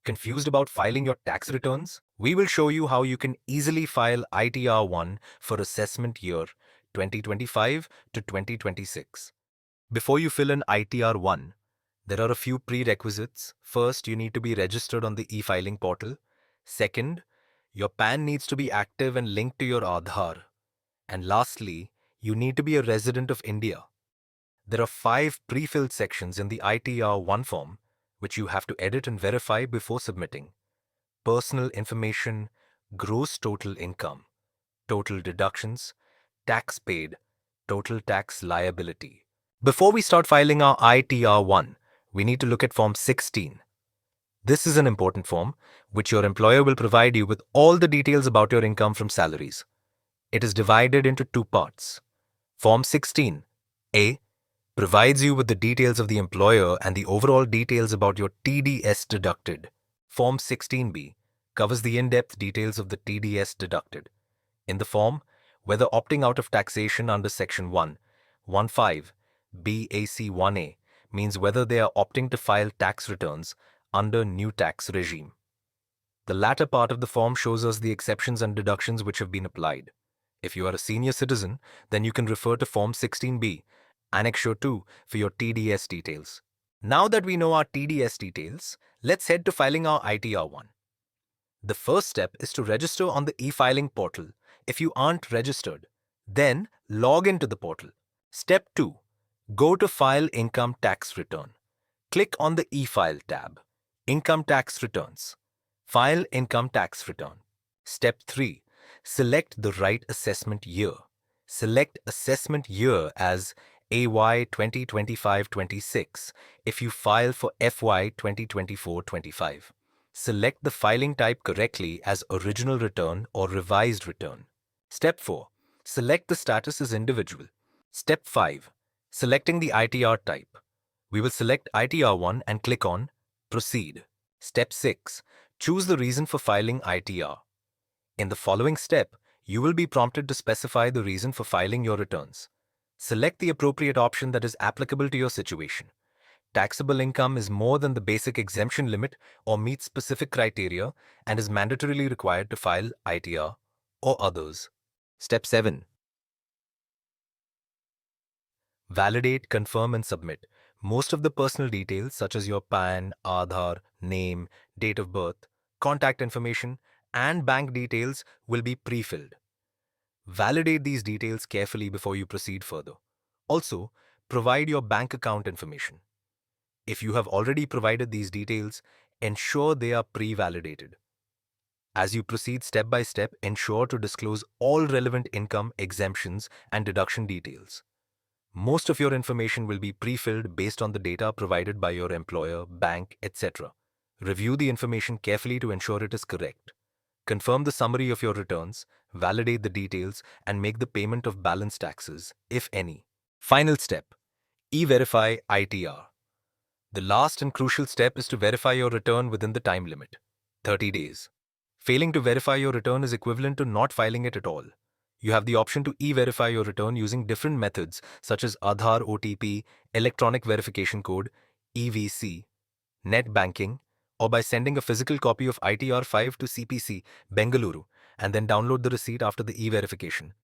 Confused about filing your tax returns? We will show you how you can easily file ITR-1 for assessment year 2025 to 2026. Before you fill in ITR-1, there are a few prerequisites. First, you need to be registered on the e-filing portal. Second, your PAN needs to be active and linked to your Aadhaar. And lastly, you need to be a resident of India. There are 5 pre-filled sections in the ITR-1 form, which you have to edit and verify before submitting. Personal information, gross total income, total deductions, tax paid, total tax liability. Before we start filing our ITR-1, we need to look at Form 16. This is an important form, which your employer will provide you with all the details about your income from salaries. It is divided into 2 parts. Form 16A provides you with the details of the employer and the overall details about your TDS deducted. Form 16B covers the in-depth details of the TDS deducted. In the form, whether opting out of taxation under Section 115 BAC 1A means whether they are opting to file tax returns under new tax regime. The latter part of the form shows us the exceptions and deductions which have been applied. If you are a senior citizen, then you can refer to Form 16B, Annexure 2 for your TDS details. Now that we know our TDS details, let's head to filing our ITR-1. The first step is to register on the e-filing portal. If you aren't registered, then log into the portal. Step 2. Go to File Income Tax Return. Click on the e-file tab. Income Tax Returns. File Income Tax Return. Step 3. Select the right assessment year. Select assessment year as AY 2025-26 if you file for FY 2024-25. Select the filing type correctly as original return or revised return. Step 4. Select the status as individual. Step 5. Selecting the ITR type. We will select ITR-1 and click on Proceed. Step 6. Choose the reason for filing ITR. In the following step, you will be prompted to specify the reason for filing your returns. Select the appropriate option that is applicable to your situation. Taxable income is more than the basic exemption limit or meets specific criteria and is mandatorily required to file ITR or others. Step 7. Validate, confirm and submit. Most of the personal details such as your PAN, Aadhaar, name, date of birth, contact information and bank details will be pre-filled. Validate these details carefully before you proceed further. Also, provide your bank account information. If you have already provided these details, ensure they are pre-validated. As you proceed step by step, ensure to disclose all relevant income, exemptions, and deduction details. Most of your information will be pre-filled based on the data provided by your employer, bank, etc. Review the information carefully to ensure it is correct. Confirm the summary of your returns, validate the details, and make the payment of balance taxes, if any. Final step. E-Verify ITR. The last and crucial step is to verify your return within the time limit, 30 days. Failing to verify your return is equivalent to not filing it at all. You have the option to e-verify your return using different methods such as Aadhaar OTP, Electronic Verification Code, EVC, net banking, or by sending a physical copy of ITR-5 to CPC, Bengaluru, and then download the receipt after the e-verification.